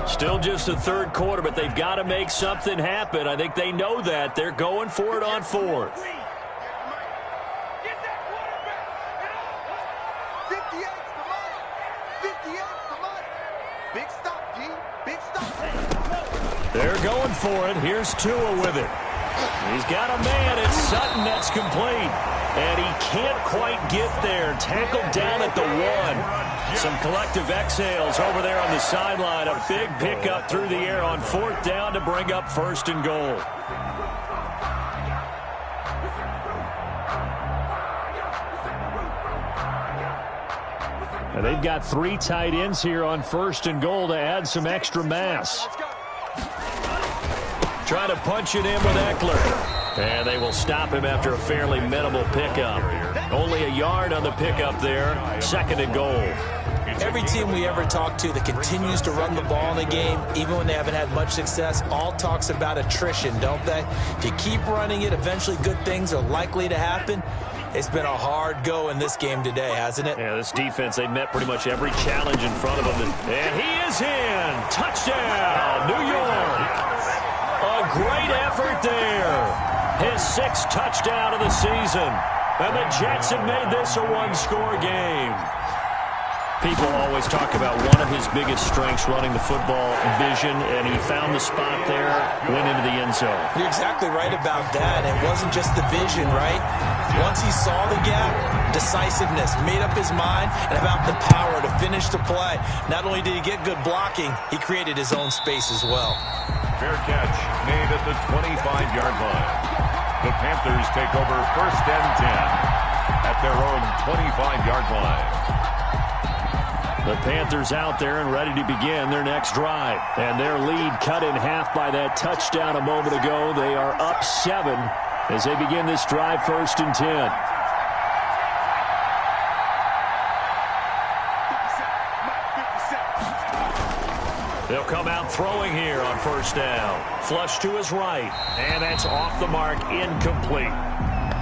Still just the 3rd quarter, but they've got to make something happen. I think they know that. They're going for it on 4th. Get that quarterback. 58's the mic. 58's the mic. Big stop, G. Big stop. They're going for it. Here's Tua with it. He's got a man. It's Sutton that's complete. And he can't quite get there. Tackled down at the 1. Some collective exhales over there on the sideline. A big pickup through the air on 4th down to bring up 1st and goal. Now they've got 3 tight ends here on 1st and goal to add some extra mass. Trying to punch it in with Eckler. And they will stop him after a fairly minimal pickup. Only a yard on the pickup there. 2nd and goal. Every team we ever talk to that continues to run the ball in a game, even when they haven't had much success, all talks about attrition, don't they? If you keep running it, eventually good things are likely to happen. It's been a hard go in this game today, hasn't it? Yeah, this defense, they met pretty much every challenge in front of them. And he is in. Touchdown, New York. A great effort there. His 6th touchdown of the season. And the Jets have made this a one-score game. People always talk about one of his biggest strengths running the football, vision, and he found the spot there, went into the end zone. You're exactly right about that. It wasn't just the vision, right? Once he saw the gap, decisiveness, made up his mind, and about the power to finish the play. Not only did he get good blocking, he created his own space as well. Fair catch made at the 25-yard line. The Panthers take over 1st and 10 at their own 25-yard line. The Panthers out there and ready to begin their next drive. And their lead cut in half by that touchdown a moment ago. They are up 7 as they begin this drive 1st and 10. They'll come out throwing here on 1st down. Flush to his right. And that's off the mark, incomplete.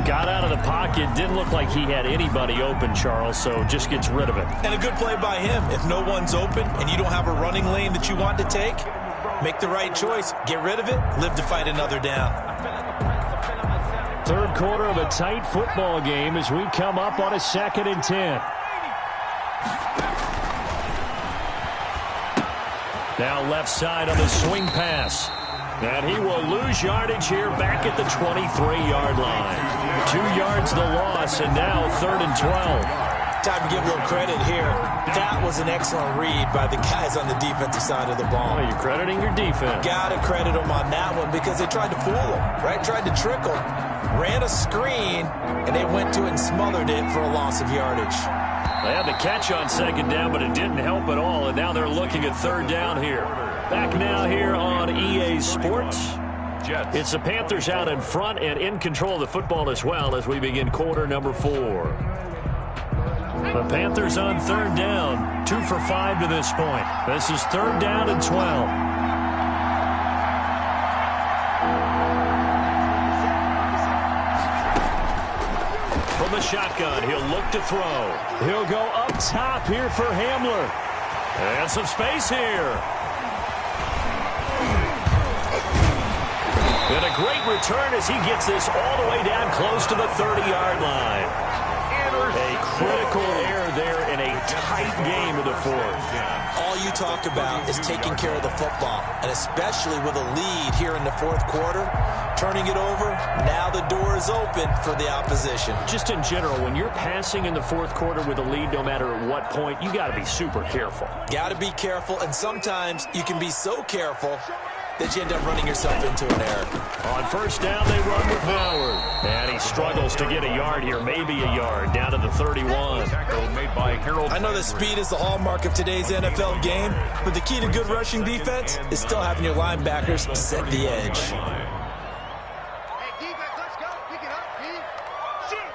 Got out of the pocket, didn't look like he had anybody open, Charles, so just gets rid of it. And a good play by him. If no one's open and you don't have a running lane that you want to take, make the right choice. Get rid of it, live to fight another down. Third quarter of a tight football game as we come up on a 2nd and 10. Now left side on the swing pass. And he will lose yardage here back at the 23-yard line. 2 yards the loss, and now 3rd and 12. Time to give a little credit here. That was an excellent read by the guys on the defensive side of the ball. Oh, you're crediting your defense. Got to credit them on that one because they tried to fool him, right? Tried to trick him. Ran a screen, and they went to it and smothered it for a loss of yardage. They had the catch on 2nd down, but it didn't help at all, and now they're looking at 3rd down here. Back now here on EA Sports. Jets. It's the Panthers out in front and in control of the football as well as we begin quarter number 4. The Panthers on 3rd down, 2 for 5 to this point. This is 3rd down and 12. From the shotgun, he'll look to throw. He'll go up top here for Hamler. And some space here. And a great return as he gets this all the way down close to the 30-yard line. A critical error there in a tight game of the 4th. All you talk about is taking care of the football, and especially with a lead here in the 4th quarter, turning it over, now the door is open for the opposition. Just in general, when you're passing in the 4th quarter with a lead, no matter at what point, you got to be super careful. Got to be careful, and sometimes you can be so careful that you end up running yourself into an error. On 1st down, they run with Howard. And he struggles to get a yard here, maybe a yard, down to the 31. Tackle made by Harold. I know that speed is the hallmark of today's NFL game, but the key to good rushing defense is still having your linebackers set the edge. Hey, defense, let's go. Pick it up, D. Shoot.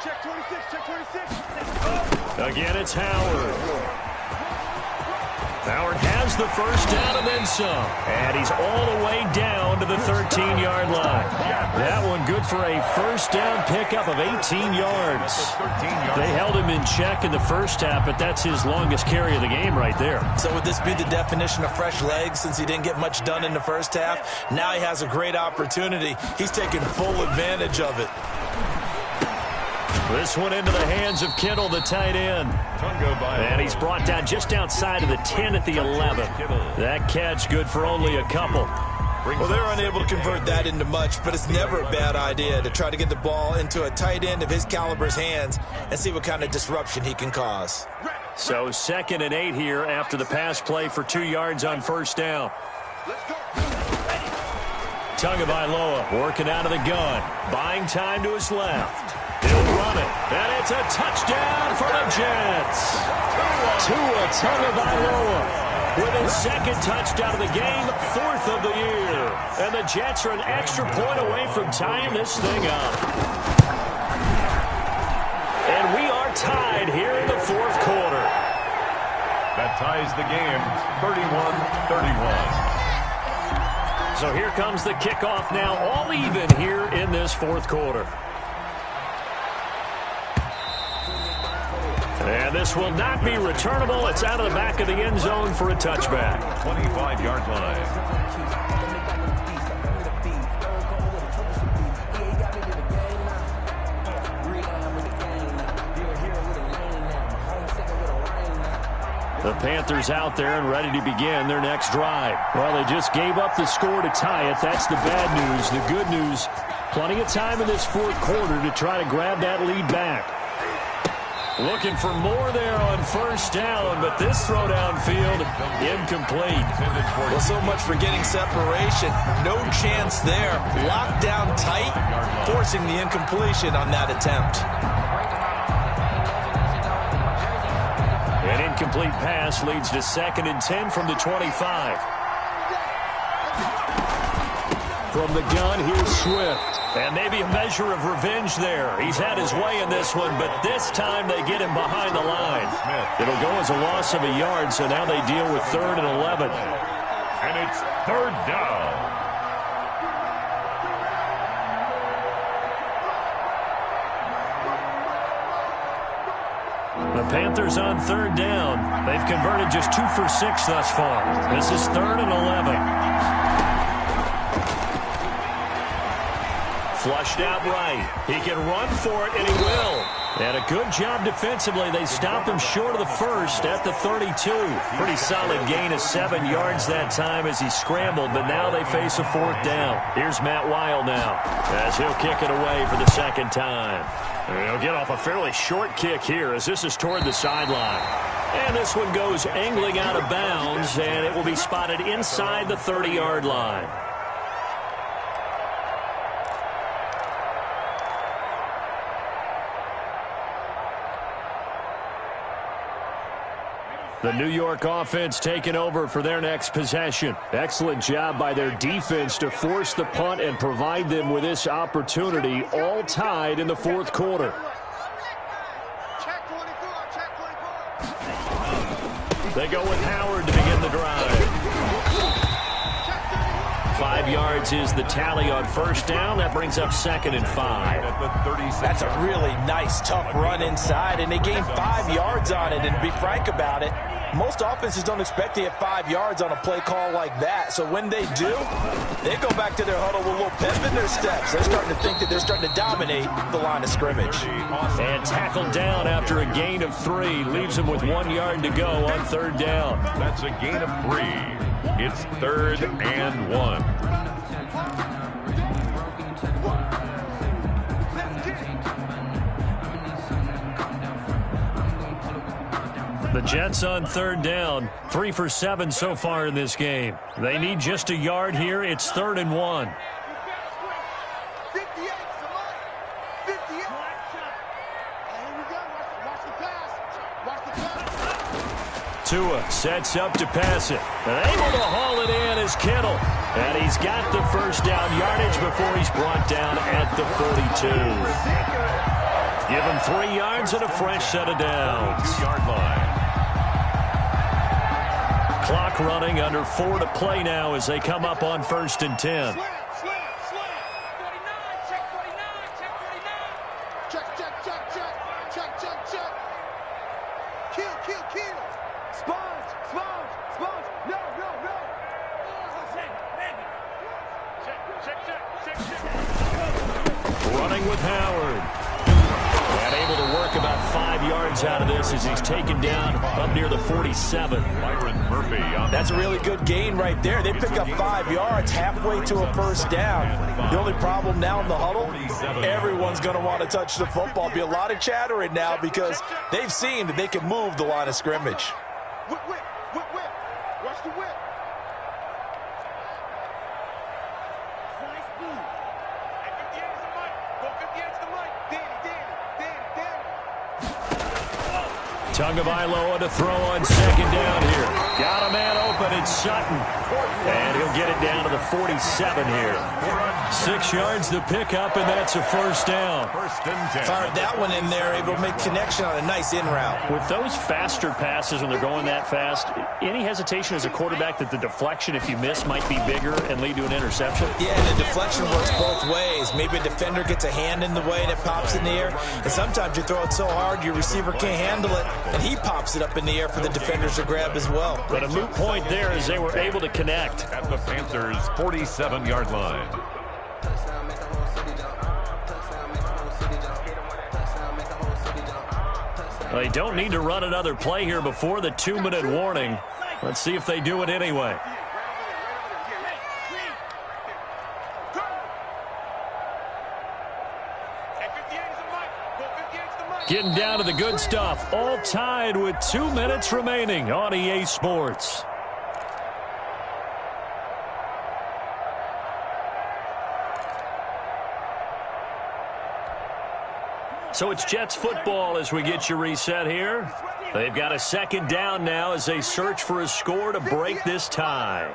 Check 26, check 26. Again, it's Howard. Howard has the 1st down and then some. And he's all the way down to the 13-yard line. That one good for a 1st down pickup of 18 yards. They held him in check in the 1st half, but that's his longest carry of the game right there. So would this be the definition of fresh legs since he didn't get much done in the 1st half? Now he has a great opportunity. He's taking full advantage of it. This one into the hands of Kittle, the tight end. And he's brought down just outside of the 10 at the 11. That catch good for only a couple. Well, they're unable to convert that into much, but it's never a bad idea to try to get the ball into a tight end of his caliber's hands and see what kind of disruption he can cause. So 2nd and 8 here after the pass play for 2 yards on 1st down. Tagovailoa working out of the gun, buying time to his left. He'll run it, and it's a touchdown for the Jets. Tua Tagovailoa with his 2nd touchdown of the game, 4th of the year. And the Jets are an extra point away from tying this thing up. And we are tied here in the 4th quarter. That ties the game, 31-31. So here comes the kickoff now, all even here in this 4th quarter. And this will not be returnable. It's out of the back of the end zone for a touchback. 25-yard line. The Panthers out there and ready to begin their next drive. Well, they just gave up the score to tie it. That's the bad news. The good news, plenty of time in this fourth quarter to try to grab that lead back. Looking for more there on first down, but this throw downfield, incomplete. Well, so much for getting separation. No chance there. Locked down tight, forcing the incompletion on that attempt. An incomplete pass leads to 2nd and 10 from the 25. From the gun, here's Swift. And maybe a measure of revenge there. He's had his way in this one, but this time they get him behind the line. It'll go as a loss of a yard, so now they deal with 3rd and 11. And it's 3rd down. The Panthers on 3rd down. They've converted just 2 for 6 thus far. This is 3rd and 11. Flushed out right. He can run for it, and he will. And a good job defensively. They stopped him short of the first at the 32. Pretty solid gain of 7 yards that time as he scrambled, but now they face a 4th down. Here's Matt Weil now as he'll kick it away for the 2nd time. And he'll get off a fairly short kick here as this is toward the sideline. And this one goes angling out of bounds, and it will be spotted inside the 30-yard line. The New York offense taking over for their next possession. Excellent job by their defense to force the punt and provide them with this opportunity, all tied in the fourth quarter. They go with Howard to begin the drive. 5 yards is the tally on first down. That brings up 2nd and 5. That's a really nice, tough run inside, and they gained 5 yards on it. And to be frank about it, most offenses don't expect to get 5 yards on a play call like that. So when they do, they go back to their huddle with a little pep in their steps. They're starting to think that they're starting to dominate the line of scrimmage. And tackled down after a gain of 3. Leaves them with 1 yard to go on 3rd down. That's a gain of 3. It's 3rd and 1. The Jets on 3rd down. 3 for 7 so far in this game. They need just a yard here. It's 3rd and 1. Tua sets up to pass it. And able to haul it in is Kittle. And he's got the first down yardage before he's brought down at the 42. Give him 3 yards and a fresh set of downs. 2-yard line. Clock running, under 4 to play now as they come up on 1st and 10. Running with Howard. And able to work about 5 yards out of this as he's taken down up near the 47. That's a really good gain right there. They pick up 5 yards halfway to a first down. The only problem now in the huddle, everyone's going to want to touch the football. Be a lot of chattering now because they've seen that they can move the line of scrimmage. Whip, whip, whip, whip. Watch the whip. Tagovailoa to throw on 2nd down here. Got a man open, it's Sutton. And he'll get it down to the 47 here. 6 yards to pick up, and that's a first down. Fired that one in there, able to make connection on a nice in route. With those faster passes when they're going that fast, any hesitation as a quarterback that the deflection, if you miss, might be bigger and lead to an interception? Yeah, the deflection works both ways. Maybe a defender gets a hand in the way and it pops in the air. And sometimes you throw it so hard your receiver can't handle it, and he pops it up in the air for the defenders to grab as well. But a moot point there as they were able to connect. At the Panthers' 47-yard line. They don't need to run another play here before the 2-minute warning. Let's see if they do it anyway. Getting down to the good stuff. All tied with 2 minutes remaining on EA Sports. So it's Jets football as we get you reset here. They've got a second down now as they search for a score to break this tie.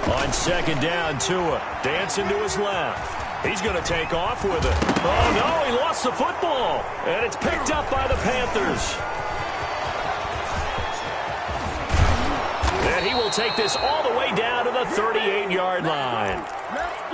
On second down, Tua dancing to his left. He's going to take off with it. Oh, no, he lost the football. And it's picked up by the Panthers. And he will take this all the way down to the 38-yard line.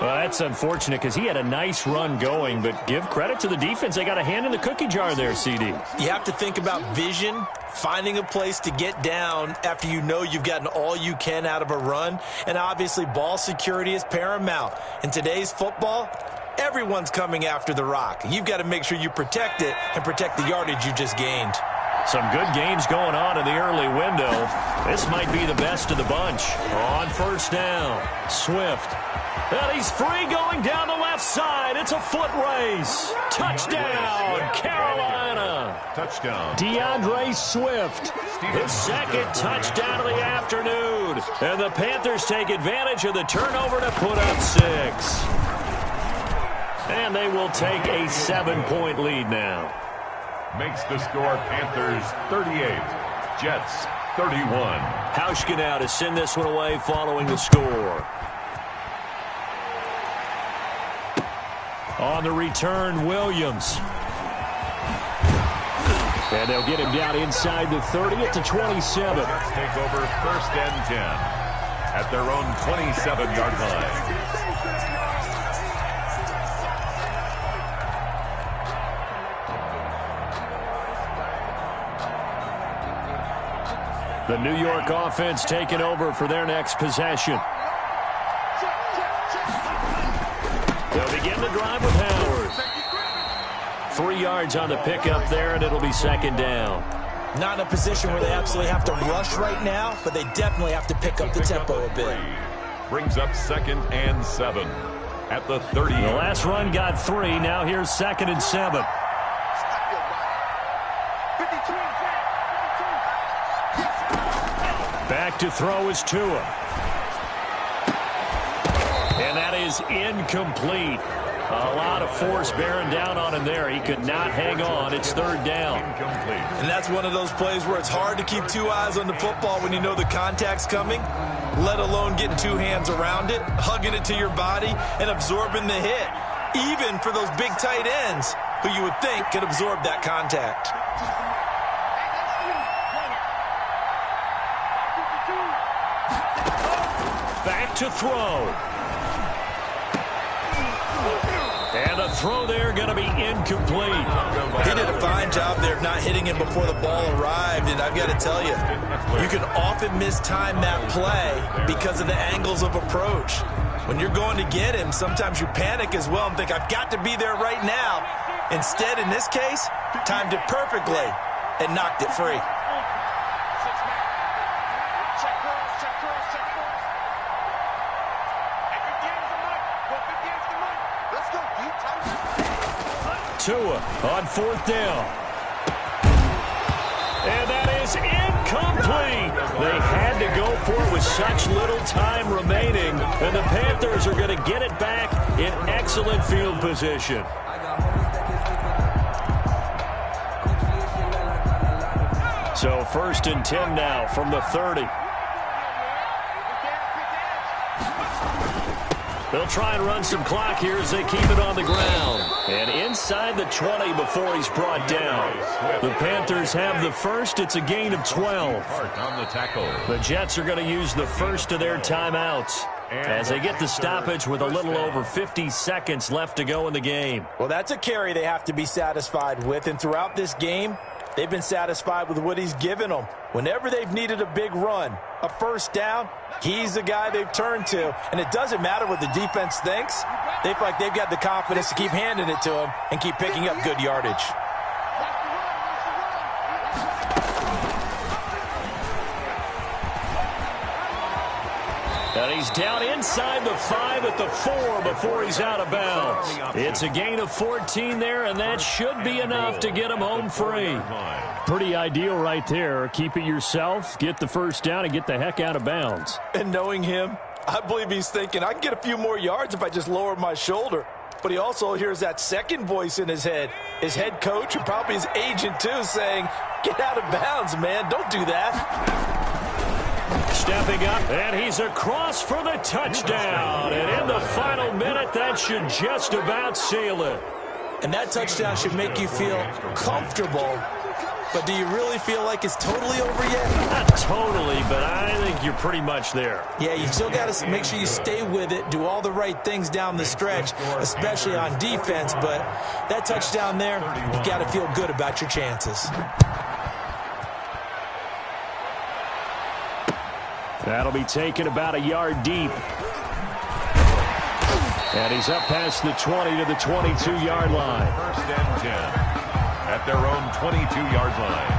Well, that's unfortunate because he had a nice run going, but give credit to the defense. They got a hand in the cookie jar there, CD. You have to think about vision, finding a place to get down after you know you've gotten all you can out of a run, and obviously ball security is paramount. In today's football, everyone's coming after the rock. You've got to make sure you protect it and protect the yardage you just gained. Some good games going on in the early window. This might be the best of the bunch. On first down, Swift. And he's free going down the left side. It's a foot race. Touchdown, Carolina. Touchdown. DeAndre Swift. His second touchdown of the afternoon. And the Panthers take advantage of the turnover to put up 6. And they will take a 7-point lead now. Makes the score Panthers 38, Jets 31. Hauschka now to send this one away following the score. On the return, Williams. And they'll get him down inside the 30 to 27. Jets take over first and 10 at their own 27-yard line. The New York offense taking over for their next possession. They'll begin the drive with Howard. 3 yards on the pickup there, and it'll be second down. Not in a position where they absolutely have to rush right now, but they definitely have to pick up the tempo a bit. Brings up 2nd and 7 at the 30. The last run got 3. Now here's 2nd and 7. Back to throw is Tua. And that is incomplete. A lot of force bearing down on him there. He could not hang on. It's third down. Incomplete. And that's one of those plays where it's hard to keep 2 eyes on the football when you know the contact's coming, let alone getting 2 hands around it, hugging it to your body, and absorbing the hit, even for those big tight ends who you would think could absorb that contact. Back to throw. And the throw there going to be incomplete. He did a fine job there of not hitting him before the ball arrived, and I've got to tell you, you can often mistime that play because of the angles of approach. When you're going to get him, sometimes you panic as well and think, I've got to be there right now. Instead, in this case, timed it perfectly and knocked it free. Tua on fourth down. And that is incomplete. They had to go for it with such little time remaining. And the Panthers are going to get it back in excellent field position. So 1st and 10 now from the 30. They'll try and run some clock here as they keep it on the ground. And inside the 20 before he's brought down. The Panthers have the first. It's a gain of 12. On the tackle. The Jets are going to use the first of their timeouts as they get the stoppage with a little over 50 seconds left to go in the game. Well, that's a carry they have to be satisfied with. And throughout this game, They've been satisfied with what he's given them. Whenever they've needed a big run, a first down, he's the guy they've turned to. And it doesn't matter what the defense thinks. They feel like they've got the confidence to keep handing it to him and keep picking up good yardage. And he's down inside the 5 at the 4 before he's out of bounds. It's a gain of 14 there, and that should be enough to get him home free. Pretty ideal right there. Keep it yourself, get the first down, and get the heck out of bounds. And knowing him, I believe he's thinking, I can get a few more yards if I just lower my shoulder. But he also hears that second voice in his head, his head coach and probably his agent too, saying, get out of bounds, man. Don't do that. Stepping up, and he's across for the touchdown. And in the final minute, that should just about seal it. And that touchdown should make you feel comfortable. But do you really feel like it's totally over yet? Not totally, but I think you're pretty much there. Yeah, you still got to make sure you stay with it, do all the right things down the stretch, especially on defense. But that touchdown there, you've got to feel good about your chances. That'll be taken about a yard deep. And he's up past the 20 to the 22-yard line. First and 10 at their own 22-yard line.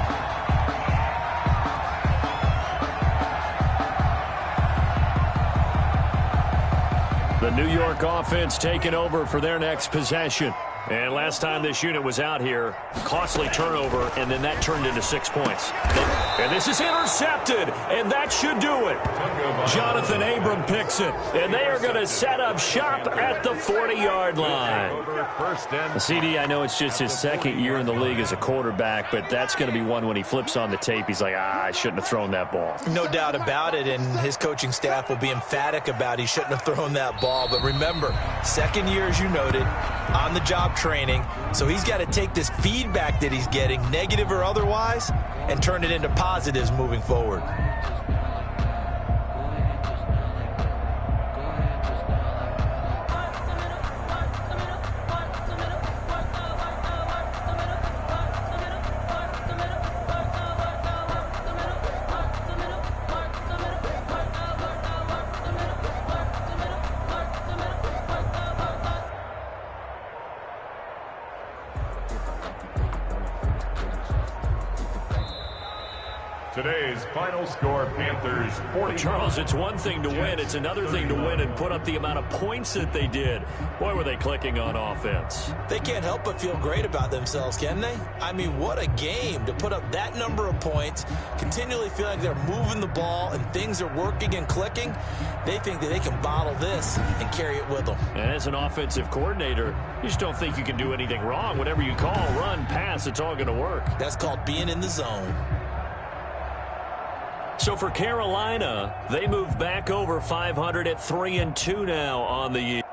The New York offense taking over for their next possession. And last time this unit was out here, costly turnover, and then that turned into 6 points. And this is intercepted, and that should do it. Jonathan Abram picks it, and they are going to set up shop at the 40-yard line. CD, I know it's just his second year in the league as a quarterback, but that's going to be one when he flips on the tape, he's like, I shouldn't have thrown that ball. No doubt about it, and his coaching staff will be emphatic about he shouldn't have thrown that ball. But remember, second year, as you noted, on-the-job training, so he's got to take this feedback that he's getting, negative or otherwise, and turn it into positives moving forward. Today's final score, Panthers 40. Charles, it's one thing to win. It's another thing to win and put up the amount of points that they did. Boy, were they clicking on offense. They can't help but feel great about themselves, can they? I mean, what a game to put up that number of points, continually feeling they're moving the ball and things are working and clicking. They think that they can bottle this and carry it with them. And as an offensive coordinator, you just don't think you can do anything wrong. Whatever you call, run, pass, it's all going to work. That's called being in the zone. So for Carolina, they move back over 500 at 3-2 now on the year.